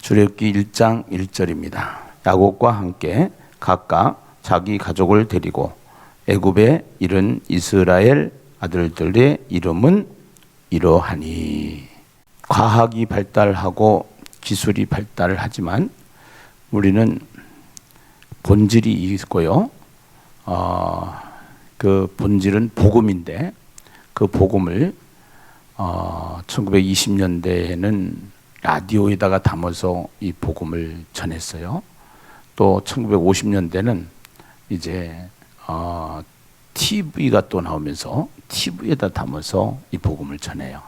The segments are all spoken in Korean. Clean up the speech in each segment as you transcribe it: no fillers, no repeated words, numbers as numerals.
출애굽기 1장 1절입니다. 야곱과 함께 각각 자기 가족을 데리고 애굽에 이른 이스라엘 아들들의 이름은 이러하니. 과학이 발달하고 기술이 발달하지만 우리는 본질이 있고요. 그 본질은 복음인데 그 복음을 1920년대에는 라디오에다가 담아서 이 복음을 전했어요. 또 1950년대는 이제 TV가 또 나오면서 TV에다 담아서 이 복음을 전해요.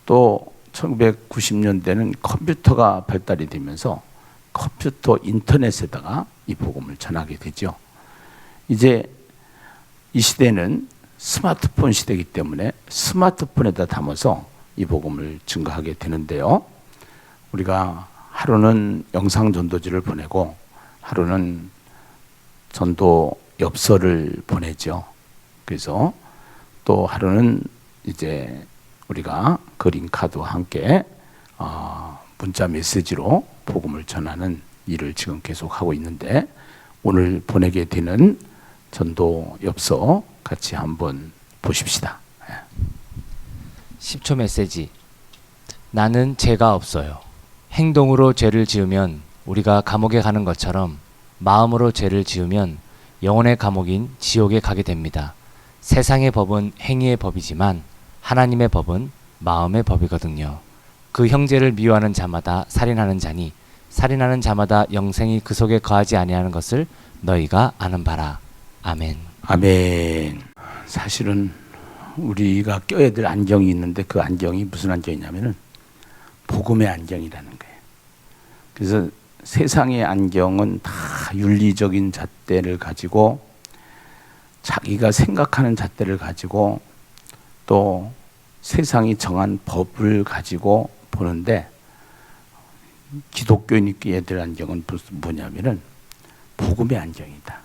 또 1990년대는 컴퓨터가 발달이 되면서 컴퓨터 인터넷에다가 이 복음을 전하게 되죠. 이제 이 시대는 스마트폰 시대이기 때문에 스마트폰에다 담아서 이 복음을 증거하게 되는데요. 우리가 하루는 영상 전도지를 보내고 하루는 전도 엽서를 보내죠. 그래서 또 하루는 이제 우리가 그림 카드와 함께 문자 메시지로 복음을 전하는 일을 지금 계속 하고 있는데, 오늘 보내게 되는 전도 엽서 같이 한번 보십시다. 10초 메시지. 나는 죄가 없어요. 행동으로 죄를 지으면 우리가 감옥에 가는 것처럼 마음으로 죄를 지으면 영혼의 감옥인 지옥에 가게 됩니다. 세상의 법은 행위의 법이지만 하나님의 법은 마음의 법이거든요. 그 형제를 미워하는 자마다 살인하는 자니 살인하는 자마다 영생이 그 속에 거하지 아니하는 것을 너희가 아는 바라. 아멘. 아멘. 사실은 우리가 껴야 될 안경이 있는데 그 안경이 무슨 안경이냐면은 복음의 안경이라는 거예요. 그래서 세상의 안경은 다 윤리적인 잣대를 가지고 자기가 생각하는 잣대를 가지고 또 세상이 정한 법을 가지고 보는데, 기독교인이 껴야 될 안경은 뭐냐면은 복음의 안경이다.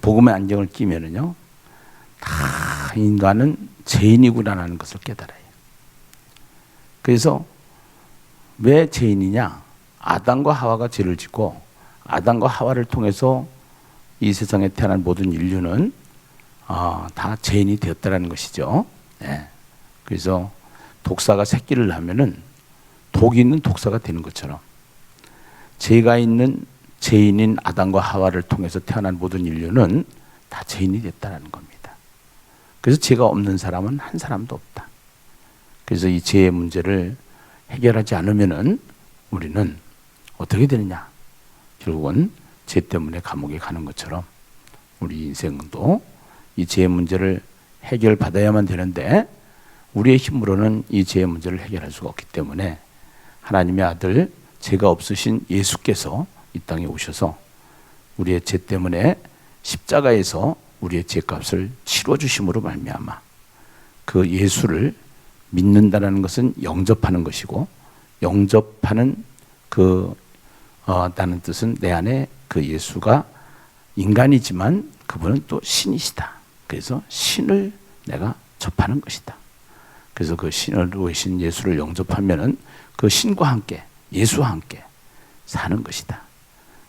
복음의 안경을 끼면은요, 다 인간은 죄인이구나라는 것을 깨달아요. 그래서 왜 죄인이냐? 아담과 하와가 죄를 짓고 아담과 하와를 통해서 이 세상에 태어난 모든 인류는 다 죄인이 되었다라는 것이죠. 네. 그래서 독사가 새끼를 낳으면은 독이 있는 독사가 되는 것처럼 죄가 있는 죄인인 아담과 하와를 통해서 태어난 모든 인류는 다 죄인이 됐다는 겁니다. 그래서 죄가 없는 사람은 한 사람도 없다. 그래서 이 죄의 문제를 해결하지 않으면은 우리는 어떻게 되느냐? 결국은 죄 때문에 감옥에 가는 것처럼 우리 인생도 이 죄의 문제를 해결받아야만 되는데, 우리의 힘으로는 이 죄의 문제를 해결할 수가 없기 때문에 하나님의 아들, 죄가 없으신 예수께서 이 땅에 오셔서 우리의 죄 때문에 십자가에서 우리의 죄값을 치러주심으로 말미암아 그 예수를 믿는다는 것은 영접하는 것이고, 영접하는 다는 뜻은 내 안에 그 예수가 인간이지만 그분은 또 신이시다. 그래서 신을 내가 접하는 것이다. 그래서 그 신을 오신 예수를 영접하면은 그 신과 함께, 예수와 함께 사는 것이다.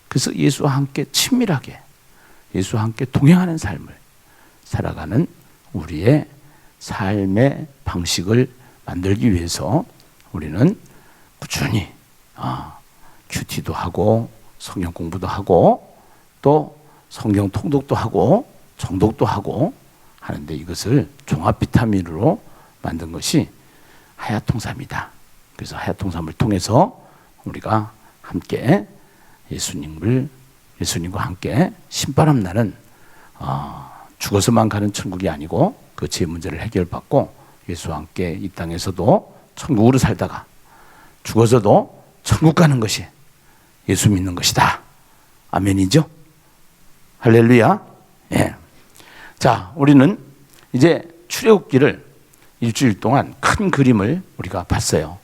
그래서 예수와 함께 친밀하게, 예수와 함께 동행하는 삶을 살아가는 우리의 삶의 방식을 만들기 위해서 우리는 꾸준히 큐티도 하고 성경 공부도 하고 또 성경 통독도 하고 정독도 하고 하는데, 이것을 종합 비타민으로 만든 것이 하야통삼이다. 그래서 하야통삼을 통해서 우리가 함께 예수님과 함께 신바람 나는 죽어서만 가는 천국이 아니고 그 죄 문제를 해결받고 예수와 함께 이 땅에서도 천국으로 살다가 죽어서도 천국 가는 것이 예수 믿는 것이다. 아멘이죠? 할렐루야. 예. 자, 우리는 이제 출애굽기를 일주일 동안 큰 그림을 우리가 봤어요.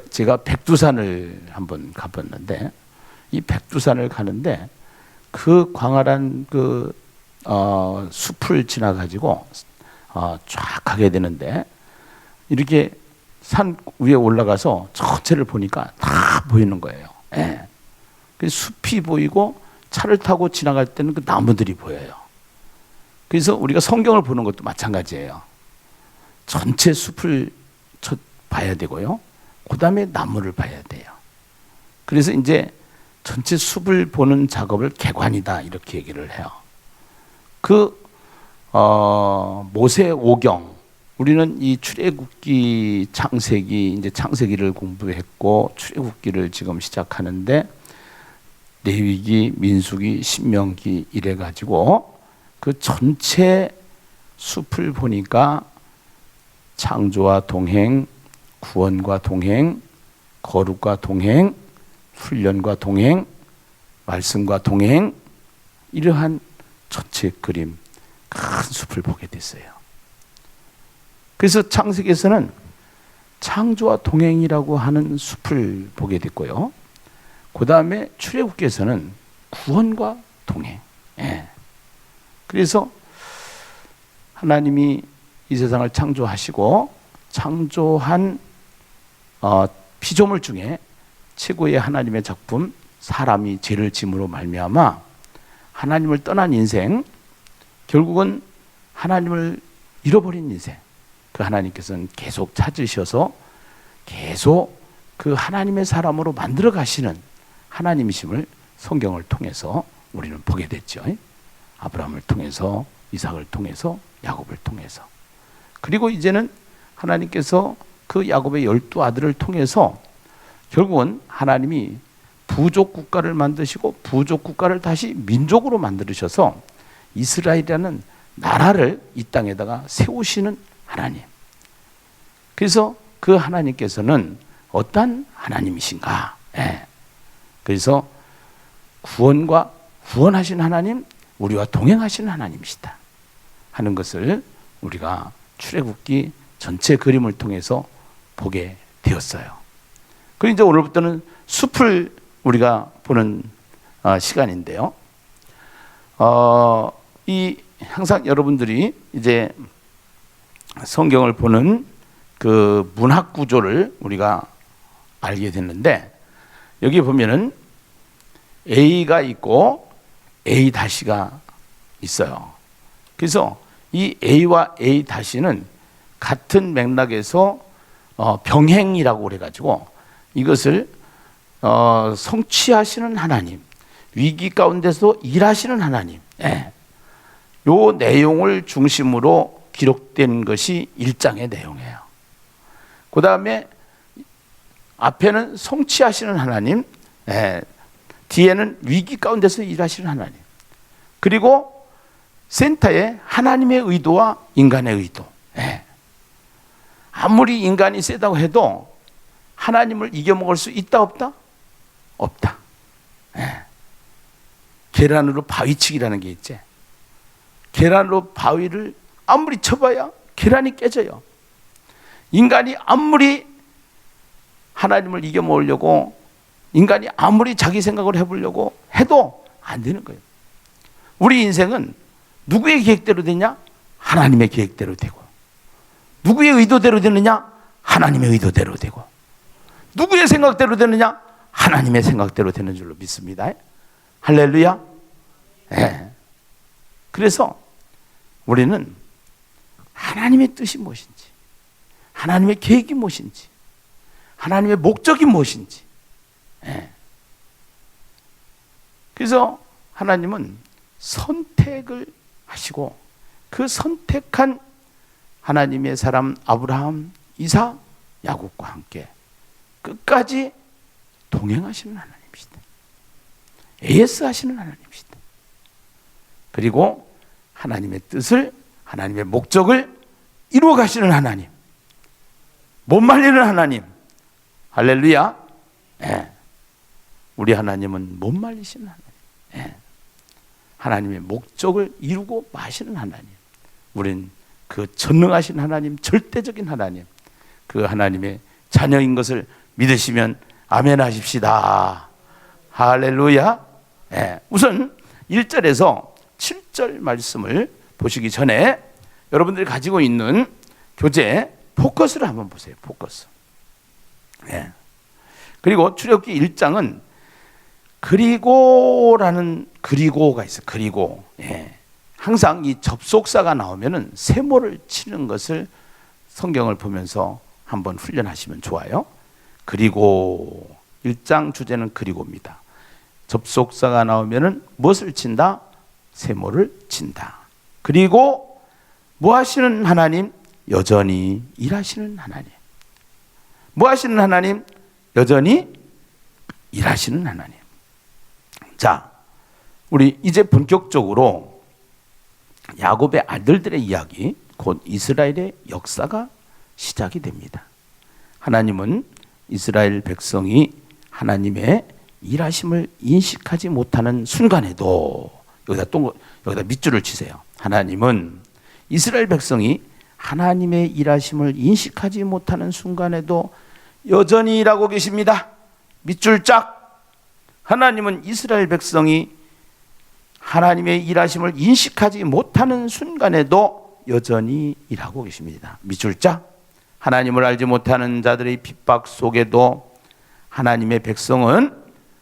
제가 백두산을 한번 가봤는데, 이 백두산을 가는데 그 광활한 숲을 지나가지고 쫙 가게 되는데 이렇게 산 위에 올라가서 전체를 보니까 다 보이는 거예요. 예. 숲이 보이고 차를 타고 지나갈 때는 그 나무들이 보여요. 그래서 우리가 성경을 보는 것도 마찬가지예요. 전체 숲을 봐야 되고요. 그 다음에 나무를 봐야 돼요. 그래서 이제 전체 숲을 보는 작업을 개관이다 이렇게 얘기를 해요. 모세오경, 우리는 이 출애굽기, 창세기, 이제 창세기를 공부했고 출애굽기를 지금 시작하는데 레위기, 민수기, 신명기 이래 가지고 그 전체 숲을 보니까 창조와 동행, 구원과 동행, 거룩과 동행, 훈련과 동행, 말씀과 동행, 이러한 전체 그림, 큰 숲을 보게 됐어요. 그래서 창세기에서는 창조와 동행이라고 하는 숲을 보게 됐고요. 그 다음에 출애굽기에서는 구원과 동행. 예. 그래서 하나님이 이 세상을 창조하시고 창조한 피조물 중에 최고의 하나님의 작품, 사람이 죄를 짐으로 말미암아 하나님을 떠난 인생, 결국은 하나님을 잃어버린 인생, 그 하나님께서는 계속 찾으셔서 계속 그 하나님의 사람으로 만들어 가시는 하나님이심을 성경을 통해서 우리는 보게 됐죠. 아브라함을 통해서, 이삭을 통해서, 야곱을 통해서. 그리고 이제는 하나님께서 그 야곱의 12 아들을 통해서 결국은 하나님이 부족 국가를 만드시고 부족 국가를 다시 민족으로 만들으셔서 이스라엘이라는 나라를 이 땅에다가 세우시는 하나님. 그래서 그 하나님께서는 어떤 하나님이신가? 예. 그래서 구원하신 하나님, 우리와 동행하시는 하나님이시다 하는 것을 우리가 출애굽기 전체 그림을 통해서 보게 되었어요. 그리고 이제 오늘부터는 숲을 우리가 보는 시간인데요. 항상 여러분들이 이제 성경을 보는 그 문학 구조를 우리가 알게 됐는데, 여기 보면은 A가 있고 A-가 있어요. 그래서 이 A와 A-는 같은 맥락에서 병행이라고 그래가지고 이것을 성취하시는 하나님, 위기 가운데서 일하시는 하나님, 예. 요 내용을 중심으로 기록된 것이 1장의 내용이에요. 그 다음에 앞에는 성취하시는 하나님, 예. 뒤에는 위기 가운데서 일하시는 하나님, 그리고 센터에 하나님의 의도와 인간의 의도. 예. 아무리 인간이 세다고 해도 하나님을 이겨먹을 수 있다 없다? 없다. 예. 계란으로 바위치기라는 게 있지. 계란으로 바위를 아무리 쳐봐야 계란이 깨져요. 인간이 아무리 하나님을 이겨먹으려고, 인간이 아무리 자기 생각을 해보려고 해도 안 되는 거예요. 우리 인생은 누구의 계획대로 되냐? 하나님의 계획대로 되고. 누구의 의도대로 되느냐? 하나님의 의도대로 되고. 누구의 생각대로 되느냐? 하나님의 생각대로 되는 줄로 믿습니다. 할렐루야. 네. 그래서 우리는 하나님의 뜻이 무엇인지, 하나님의 계획이 무엇인지, 하나님의 목적이 무엇인지. 네. 그래서 하나님은 선택을 하시고 그 선택한 하나님의 사람 아브라함, 이삭, 야곱과 함께 끝까지 동행하시는 하나님이시다. AS 하시는 하나님이시다. 그리고 하나님의 뜻을, 하나님의 목적을 이루어 가시는 하나님, 못 말리는 하나님. 할렐루야. 네. 우리 하나님은 못 말리시는 하나님. 네. 하나님의 목적을 이루고 마시는 하나님. 우린 그 전능하신 하나님, 절대적인 하나님, 그 하나님의 자녀인 것을 믿으시면 아멘 하십시다. 할렐루야. 네. 우선 1절에서 7절 말씀을 보시기 전에 여러분들이 가지고 있는 교재 포커스를 한번 보세요. 포커스. 예. 그리고 출애굽기 1장은 그리고라는 그리고가 있어요. 그리고. 예. 항상 이 접속사가 나오면은 세모를 치는 것을 성경을 보면서 한번 훈련하시면 좋아요. 그리고 1장 주제는 그리고입니다. 접속사가 나오면은 무엇을 친다? 세모를 친다. 그리고 뭐 하시는 하나님? 여전히 일하시는 하나님. 뭐 하시는 하나님? 여전히 일하시는 하나님. 자, 우리 이제 본격적으로 야곱의 아들들의 이야기, 곧 이스라엘의 역사가 시작이 됩니다. 하나님은 이스라엘 백성이 하나님의 일하심을 인식하지 못하는 순간에도, 여기다 밑줄을 치세요. 하나님은 이스라엘 백성이 하나님의 일하심을 인식하지 못하는 순간에도 여전히 일하고 계십니다. 밑줄 짝. 하나님은 이스라엘 백성이 하나님의 일하심을 인식하지 못하는 순간에도 여전히 일하고 계십니다. 밑줄 짝. 하나님을 알지 못하는 자들의 핍박 속에도 하나님의 백성은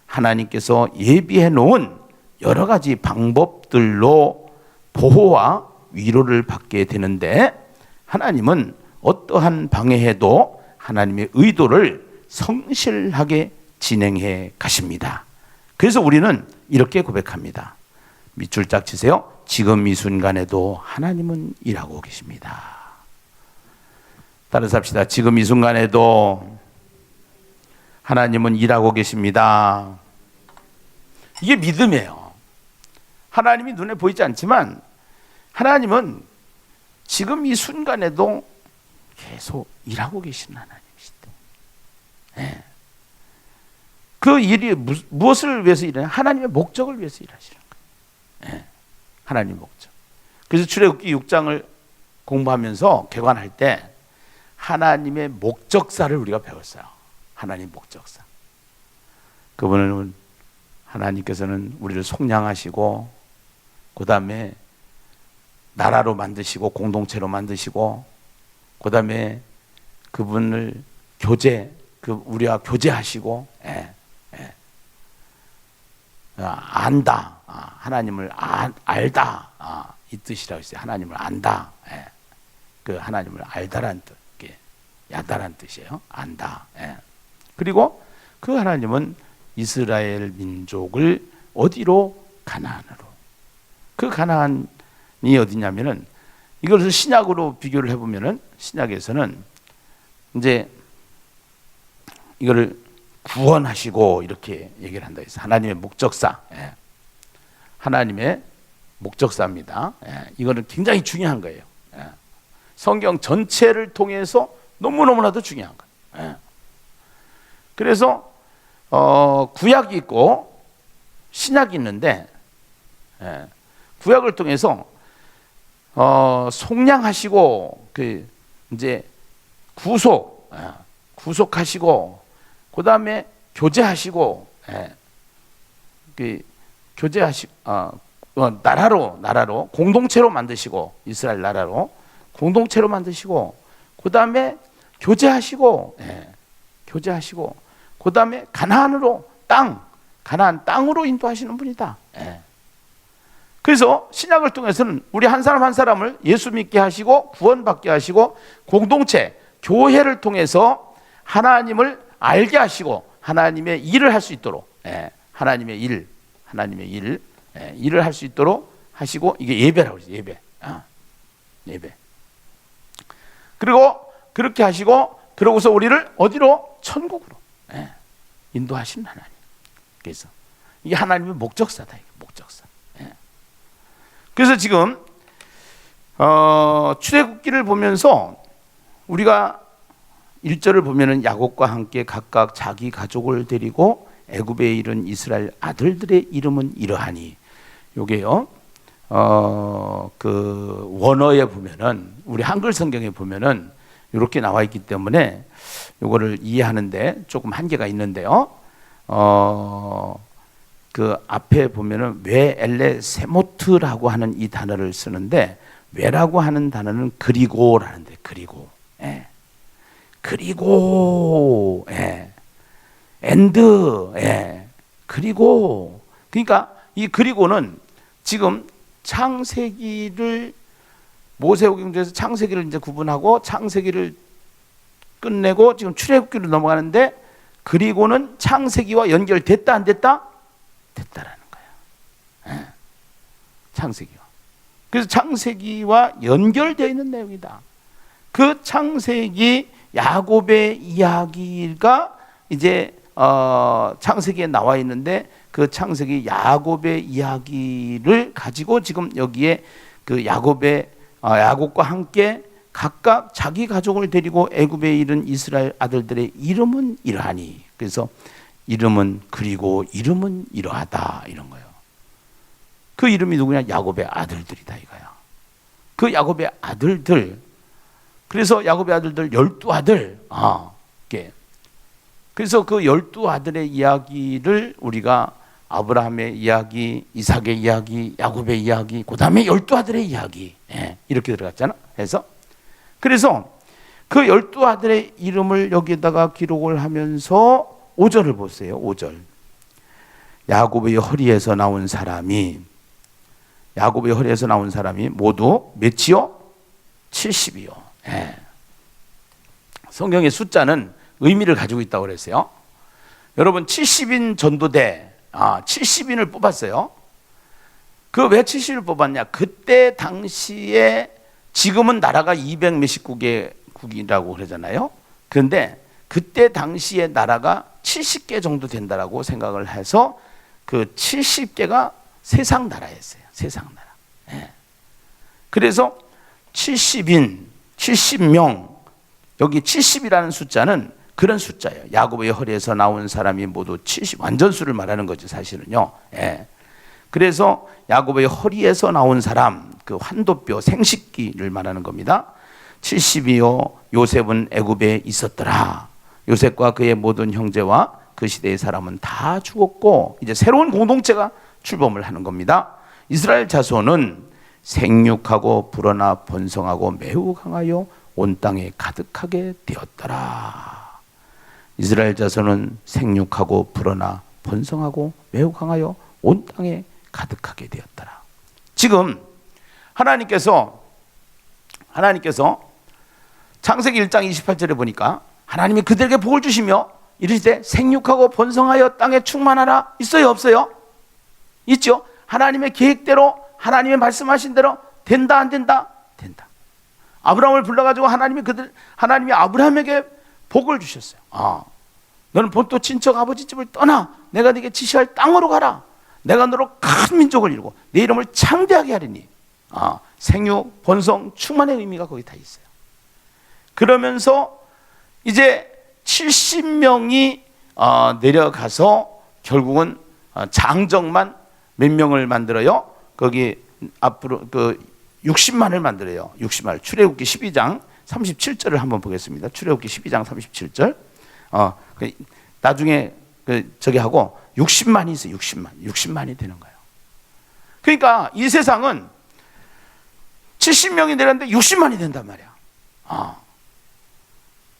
하나님께서 예비해 놓은 여러 가지 방법들로 보호와 위로를 받게 되는데, 하나님은 어떠한 방해해도 하나님의 의도를 성실하게 진행해 가십니다. 그래서 우리는 이렇게 고백합니다. 밑줄 짝 치세요. 지금 이 순간에도 하나님은 일하고 계십니다. 따라서 합시다. 지금 이 순간에도 하나님은 일하고 계십니다. 이게 믿음이에요. 하나님이 눈에 보이지 않지만 하나님은 지금 이 순간에도 계속 일하고 계시는 하나님이시다. 네. 그 일이 무엇을 위해서 일하냐? 하나님의 목적을 위해서 일하시는 거예요. 네. 하나님의 목적. 그래서 출애굽기 6장을 공부하면서 개관할 때 하나님의 목적사를 우리가 배웠어요. 하나님 목적사. 그분은 하나님께서는 우리를 속량하시고, 그 다음에 나라로 만드시고 공동체로 만드시고, 그 다음에 그분을 우리와 교제하시고, 안다. 하나님을 알다. 이 뜻이라고 했어요. 하나님을 안다. 그 하나님을 알다란 뜻. 야다란 뜻이에요. 안다. 그리고 그 하나님은 이스라엘 민족을 어디로? 가나안으로. 그 가나안이 어디냐면은, 이것을 신약으로 비교를 해보면은, 신약에서는 이제 이거를 구원하시고 이렇게 얘기를 한다 해서 하나님의 목적사. 하나님의 목적사입니다. 이거는 굉장히 중요한 거예요. 성경 전체를 통해서 너무너무나도 중요한 거예요. 그래서 구약이 있고 신약이 있는데, 구약을 통해서 속량하시고 이제 구속하시고, 그 다음에 교제하시고, 나라로 공동체로 만드시고, 이스라엘 나라로 공동체로 만드시고, 그 다음에 교제하시고, 그 다음에 가나안으로 가나안 땅으로 인도하시는 분이다. 그래서 신약을 통해서는 우리 한 사람 한 사람을 예수 믿게 하시고 구원받게 하시고 공동체, 교회를 통해서 하나님을 알게 하시고 하나님의 일을 할 수 있도록, 하나님의 일을 할 수 있도록 하시고, 이게 예배라고 그러죠. 예배. 그리고 그렇게 하시고, 그러고서 우리를 어디로? 천국으로 인도하신 하나님. 그래서 이게 하나님의 목적사다. 목적사. 그래서 지금 출애굽기를 보면서 우리가 1절을 보면은 야곱과 함께 각각 자기 가족을 데리고 애굽에 이른 이스라엘 아들들의 이름은 이러하니, 요게요. 그 원어에 보면은, 우리 한글 성경에 보면은 이렇게 나와 있기 때문에 요거를 이해하는데 조금 한계가 있는데요. 그 앞에 보면은 웨 엘레 세모트라고 하는 이 단어를 쓰는데, 왜라고 하는 단어는 그리고라는데, 그리고. 예. 그리고, 예. and, 예. 그리고. 그러니까 이 그리고는 지금 창세기를, 모세오경에서 창세기를 이제 구분하고 창세기를 끝내고 지금 출애굽기로 넘어가는데, 그리고는 창세기와 연결됐다 안 됐다? 됐다라는 거예요. 예. 창세기와. 그래서 창세기와 연결되어 있는 내용이다. 그 창세기 야곱의 이야기가 이제 창세기에 나와 있는데, 그 창세기 야곱의 이야기를 가지고 지금 여기에 그 야곱과 함께 각각 자기 가족을 데리고 애굽에 이른 이스라엘 아들들의 이름은 이러하니, 그래서 이름은 그리고 이름은 이러하다, 이런 거예요. 그 이름이 누구냐? 야곱의 아들들이다, 이거야. 그 야곱의 아들들, 그래서 야곱의 아들들 12아들, 그래서 그 12아들의 이야기를 우리가 아브라함의 이야기, 이삭의 이야기, 야곱의 이야기, 그 다음에 12아들의 이야기, 이렇게 들어갔잖아. 그래서 그 12아들의 이름을 여기다가 기록을 하면서 5절을 보세요. 5절. 야곱의 허리에서 나온 사람이 모두 몇이요? 70이요. 성경의 숫자는 의미를 가지고 있다고 그랬어요. 여러분, 70인 전도대, 70인을 뽑았어요. 그 왜 70을 뽑았냐? 그때 당시에, 지금은 나라가 200 몇십 국이라고 그러잖아요. 그런데 그때 당시에 나라가 70개 정도 된다라고 생각을 해서 그 70개가 세상 나라였어요. 세상 나라. 그래서 70인, 70명, 여기 70이라는 숫자는 그런 숫자예요. 야곱의 허리에서 나온 사람이 모두 70, 완전수를 말하는 거죠, 사실은요. 그래서 야곱의 허리에서 나온 사람, 그 환도뼈, 생식기를 말하는 겁니다. 70이요, 요셉은 애굽에 있었더라. 요셉과 그의 모든 형제와 그 시대의 사람은 다 죽었고, 이제 새로운 공동체가 출범을 하는 겁니다. 이스라엘 자손은 생육하고 불어나 번성하고 매우 강하여 온 땅에 가득하게 되었더라. 이스라엘 자손은 생육하고 불어나 번성하고 매우 강하여 온 땅에 가득하게 되었더라. 지금 하나님께서 창세기 1장 28절에 보니까 하나님이 그들에게 복을 주시며 이르시되 생육하고 번성하여 땅에 충만하라. 있어요, 없어요? 있죠. 하나님의 계획대로, 하나님의 말씀하신 대로 된다, 안 된다? 된다. 아브라함을 불러가지고 하나님이 아브라함에게 복을 주셨어요. 너는 본토 친척 아버지 집을 떠나 내가 네게 지시할 땅으로 가라. 내가 너로 큰 민족을 이루고 내 이름을 창대하게 하리니. 생육, 번성, 충만의 의미가 거기 다 있어요. 그러면서 이제 70명이 내려가서 결국은 장정만 몇 명을 만들어요? 거기 앞으로 그 60만을 만들어요. 60만. 출애굽기 12장 37절을 한번 보겠습니다. 출애굽기 12장 37절. 나중에 저기 하고 60만이 있어요. 60만이 되는 거예요. 그러니까 이 세상은 70명이 내렸는데 60만이 된단 말이야.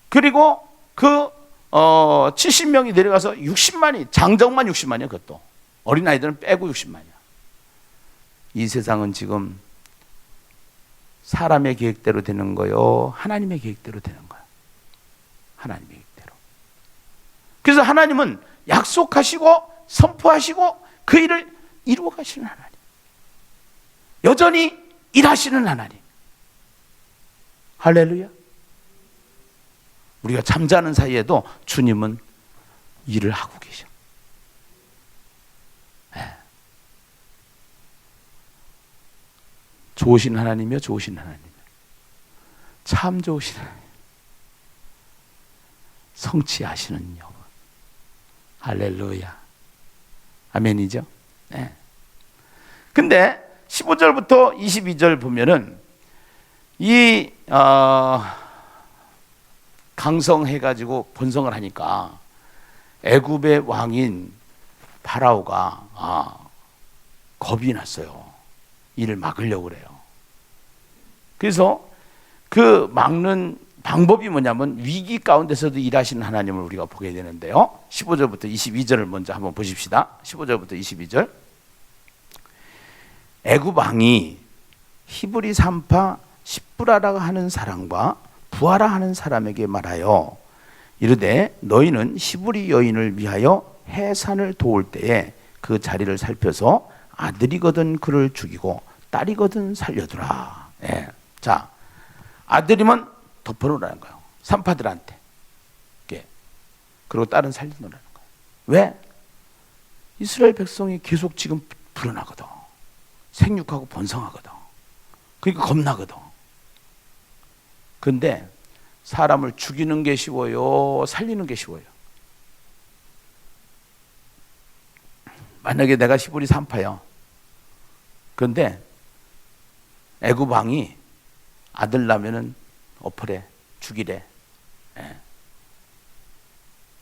그리고 그 70명이 내려가서 60만이, 장정만 60만이야. 그것도 어린아이들은 빼고 60만이야. 이 세상은 지금 사람의 계획대로 되는 거요, 하나님의 계획대로 되는 거야. 하나님의 계획대로. 그래서 하나님은 약속하시고 선포하시고 그 일을 이루어 가시는 하나님, 여전히 일하시는 하나님. 할렐루야. 우리가 잠자는 사이에도 주님은 일을 하고 계셔. 좋으신 하나님이요, 좋으신 하나님. 참 좋으신 하나님. 성취하시는 여분. 할렐루야. 아멘이죠? 네. 근데 15절부터 22절 보면은 이 강성해가지고 번성을 하니까 애굽의 왕인 파라오가 겁이 났어요. 이를 막으려고 그래요. 그래서 그 막는 방법이 뭐냐면 위기 가운데서도 일하시는 하나님을 우리가 보게 되는데요. 15절부터 22절을 먼저 한번 보십시다. 15절부터 22절. 애굽 왕이 히브리 산파 십부라라 하는 사람과 부하라 하는 사람에게 말하여 이르되 너희는 히브리 여인을 위하여 해산을 도울 때에 그 자리를 살펴서 아들이거든 그를 죽이고 딸이거든 살려두라. 예. 자, 아들이면 덮어놓으라는 거예요. 산파들한테. 예. 그리고 딸은 살려놓으라는 거예요. 왜? 이스라엘 백성이 계속 지금 불어나거든. 생육하고 번성하거든. 그러니까 겁나거든. 근데 사람을 죽이는 게 쉬워요? 살리는 게 쉬워요? 만약에 내가 히브리 산파요. 그런데 애굽 왕이 아들 나면은 엎으래, 죽이래. 예.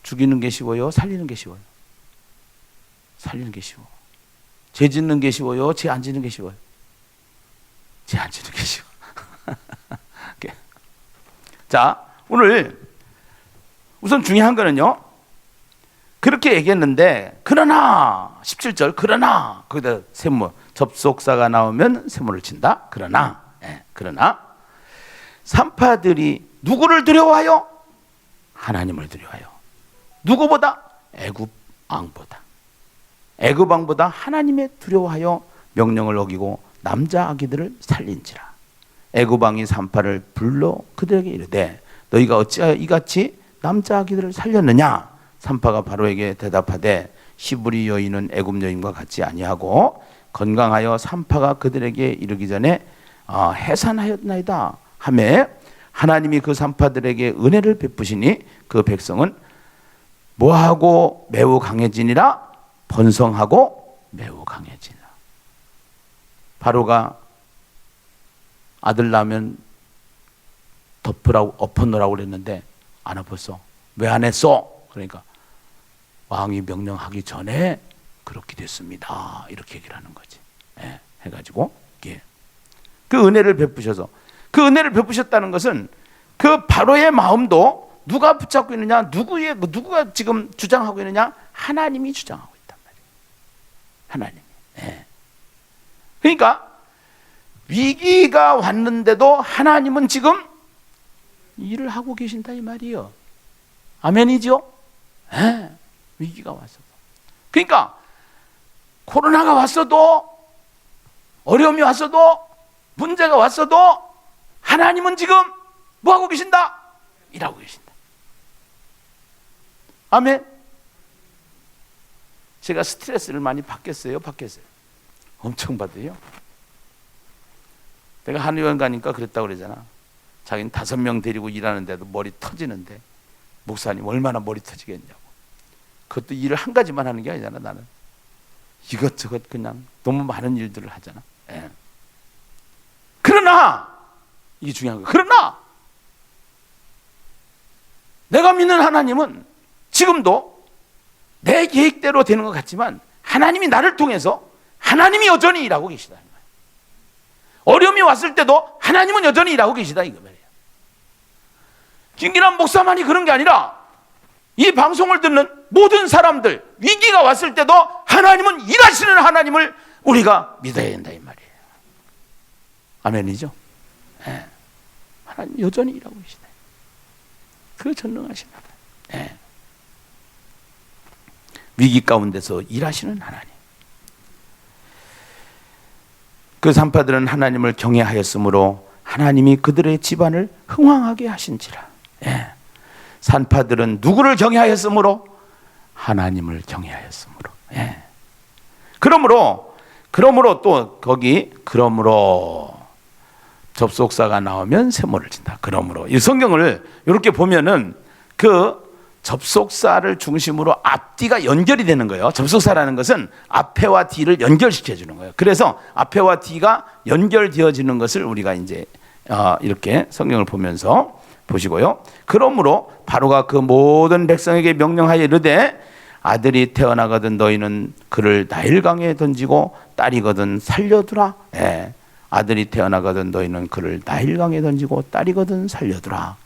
죽이는 게 쉬워요? 살리는 게 쉬워요? 살리는 게 쉬워. 죄 짓는 게 쉬워요? 죄 안 짓는 게 쉬워요? 죄 안 짓는 게 쉬워. 자, 오늘 우선 중요한 거는요. 그렇게 얘기했는데 그러나 17절 그러나 거기다 세모 접속사가 나오면 세모를 친다. 그러나 그러나 산파들이 누구를 두려워하여? 하나님을 두려워하여. 누구보다? 애굽 왕보다. 애굽 왕보다 하나님의 두려워하여 명령을 어기고 남자 아기들을 살린지라. 애굽 왕이 산파를 불러 그들에게 이르되 너희가 어찌하여 이같이 남자 아기들을 살렸느냐? 산파가 바로에게 대답하되 히브리 여인은 애굽 여인과 같지 아니하고 건강하여 산파가 그들에게 이르기 전에 해산하였나이다 하매 하나님이 그 산파들에게 은혜를 베푸시니 그 백성은 뭐하고 매우 강해지니라 번성하고 매우 강해지니라. 바로가 아들 낳으면 덮으라고 엎어놓으라고 그랬는데 안 엎었어. 왜 안 했어? 그러니까 왕이 명령하기 전에 그렇게 됐습니다. 이렇게 얘기를 하는 거지. 예, 해가지고 그 은혜를 베푸셔서 그 은혜를 베푸셨다는 것은 그 바로의 마음도 누가 붙잡고 있느냐? 누구가 지금 주장하고 있느냐? 하나님이 주장하고 있단 말이에요. 하나님이. 예. 그러니까 위기가 왔는데도 하나님은 지금 일을 하고 계신다 이 말이에요. 아멘이죠? 예. 위기가 왔어도. 그러니까 코로나가 왔어도 어려움이 왔어도 문제가 왔어도 하나님은 지금 뭐 하고 계신다? 일하고 계신다. 아멘. 제가 스트레스를 많이 받겠어요? 엄청 받아요. 내가 한의원 가니까 그랬다고 그러잖아. 자기는 5명 데리고 일하는데도 머리 터지는데 목사님 얼마나 머리 터지겠냐고. 그것도 일을 한 가지만 하는 게 아니잖아. 나는 이것저것 그냥 너무 많은 일들을 하잖아. 예. 그러나 이게 중요한 거야. 그러나 내가 믿는 하나님은 지금도 내 계획대로 되는 것 같지만 하나님이 나를 통해서 하나님이 여전히 일하고 계시다. 어려움이 왔을 때도 하나님은 여전히 일하고 계시다 이거 말이에요. 김기남 목사만이 그런 게 아니라 이 방송을 듣는 모든 사람들 위기가 왔을 때도 하나님은 일하시는 하나님을 우리가 믿어야 된다 이 말이에요. 아멘이죠? 네. 하나님 여전히 일하고 계시다. 그 전능하신 하나님. 네. 위기 가운데서 일하시는 하나님. 그 산파들은 하나님을 경외하였으므로 하나님이 그들의 집안을 흥왕하게 하신지라. 예. 산파들은 누구를 경외하였으므로? 하나님을 경외하였으므로. 예. 그러므로 또 거기 그러므로 접속사가 나오면 세모를 친다. 그러므로 이 성경을 이렇게 보면은 그 접속사를 중심으로 앞뒤가 연결이 되는 거예요. 접속사라는 것은 앞에와 뒤를 연결시켜 주는 거예요. 그래서 앞에와 뒤가 연결되어지는 것을 우리가 이제 이렇게 성경을 보면서 보시고요. 그러므로 바로가 그 모든 백성에게 명령하여 이르되 아들이 태어나거든 너희는 그를 나일강에 던지고 딸이거든 살려두라. 예. 아들이 태어나거든 너희는 그를 나일강에 던지고 딸이거든 살려두라.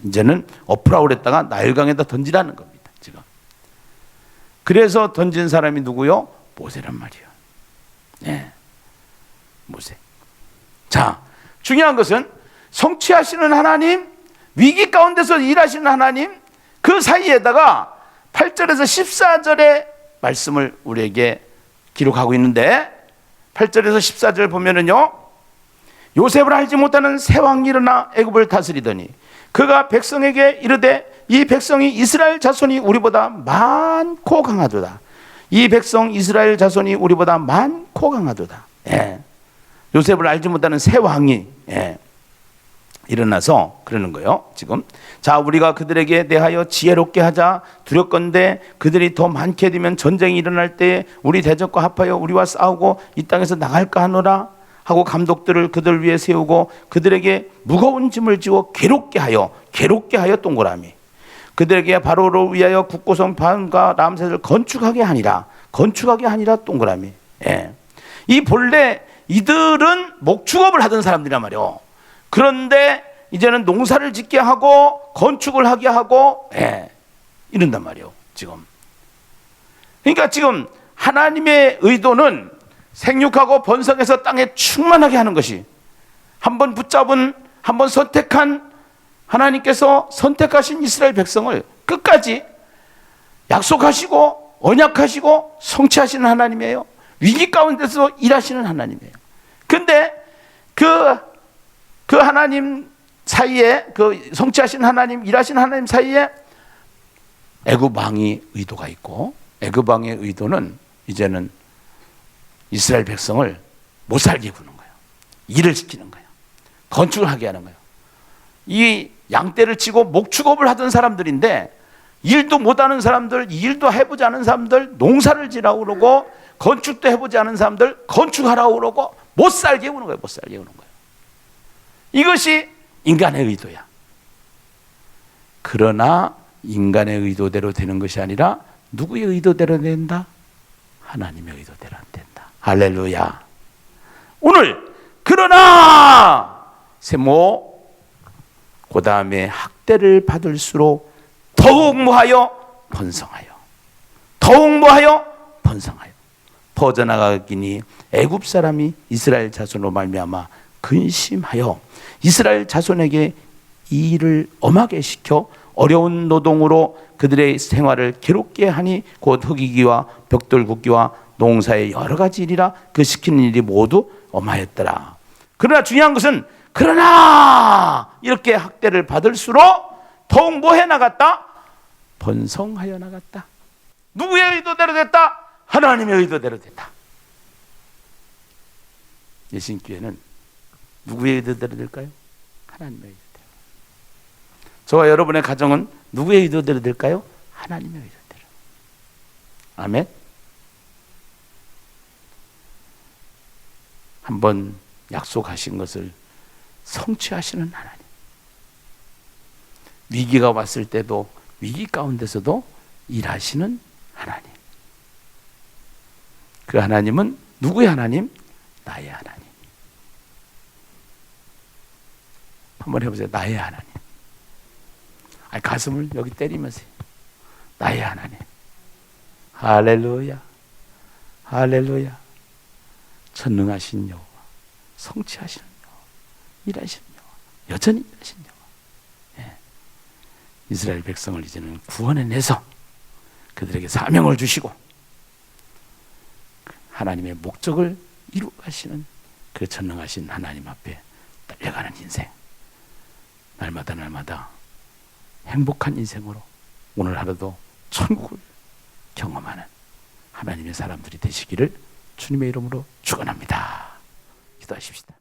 이제는 엎으라고 그랬다가 나일강에다 던지라는 겁니다. 지금. 그래서 던진 사람이 누구요? 모세란 말이에요. 모세. 자, 중요한 것은 성취하시는 하나님, 위기 가운데서 일하시는 하나님, 그 사이에다가 8절에서 14절의 말씀을 우리에게 기록하고 있는데 8절에서 14절 보면은요, 요셉을 알지 못하는 새 왕이 일어나 애굽을 다스리더니 그가 백성에게 이르되 이 백성이 이스라엘 자손이 우리보다 많고 강하도다. 이 백성 이스라엘 자손이 우리보다 많고 강하도다. 요셉을 알지 못하는 새 왕이 일어나서 그러는 거예요. 지금 자, 우리가 그들에게 대하여 지혜롭게 하자. 두렵건대 그들이 더 많게 되면 전쟁이 일어날 때 우리 대적과 합하여 우리와 싸우고 이 땅에서 나갈까 하노라 하고 감독들을 그들 위에 세우고 그들에게 무거운 짐을 지워 괴롭게 하여 동그라미 그들에게 바로를 위하여 국고성 반과 람셋을 건축하게 하니라 동그라미. 이 본래 이들은 목축업을 하던 사람들이란 말이에요. 그런데 이제는 농사를 짓게 하고 건축을 하게 하고 이런단 말이에요. 지금. 그러니까 지금 하나님의 의도는 생육하고 번성해서 땅에 충만하게 하는 것이, 한번 붙잡은, 한번 선택한 하나님께서 선택하신 이스라엘 백성을 끝까지 약속하시고 언약하시고 성취하시는 하나님이에요. 위기 가운데서 일하시는 하나님이에요. 근데 그 하나님 사이에, 그 성취하신 하나님, 일하시는 하나님 사이에 애굽 왕의 의도가 있고, 애굽 왕의 의도는 이제는 이스라엘 백성을 못 살게 구는 거예요. 일을 시키는 거예요. 건축을 하게 하는 거예요. 이 양떼를 치고 목축업을 하던 사람들인데, 일도 못하는 사람들, 일도 해보지 않은 사람들, 농사를 지라고 그러고 건축도 해보지 않은 사람들 건축하라고 그러고 못 살게 구는 거예요. 못 살게 구는 거예요. 이것이 인간의 의도야. 그러나 인간의 의도대로 되는 것이 아니라 누구의 의도대로 된다? 하나님의 의도대로 안 된다. 할렐루야. 오늘 그러나 세모 그 다음에 학대를 받을수록 더욱 뭐하여? 번성하여. 더욱 뭐하여? 번성하여. 퍼져나가기니 애굽 사람이 이스라엘 자손으로 말미암아 근심하여 이스라엘 자손에게 이 일을 엄하게 시켜 어려운 노동으로 그들의 생활을 괴롭게 하니 곧 흙이기와 벽돌 굽기와 농사의 여러 가지 일이라 그 시키는 일이 모두 엄하였더라. 그러나 중요한 것은 그러나 이렇게 학대를 받을수록 더욱 뭐 해 나갔다? 번성하여 나갔다. 누구의 의도대로 됐다? 하나님의 의도대로 됐다. 예신교회는 누구의 의도대로 될까요? 하나님의 의도대로. 저와 여러분의 가정은 누구의 의도대로 될까요? 하나님의 의도대로. 아멘. 한번 약속하신 것을 성취하시는 하나님. 위기가 왔을 때도 위기 가운데서도 일하시는 하나님. 그 하나님은 누구의 하나님? 나의 하나님. 한번 해보세요. 나의 하나님. 아니, 가슴을 여기 때리면서 나의 하나님. 할렐루야. 할렐루야. 전능하신 여호와, 성취하시는 여호와, 일하시는 여호와, 여전히 일하시는 여호와. 이스라엘 백성을 이제는 구원해내서 그들에게 사명을 주시고 하나님의 목적을 이루가시는 그 전능하신 하나님 앞에 달려가는 인생, 날마다 날마다 행복한 인생으로 오늘 하루도 천국을 경험하는 하나님의 사람들이 되시기를 주님의 이름으로 축원합니다. 기도하십시다.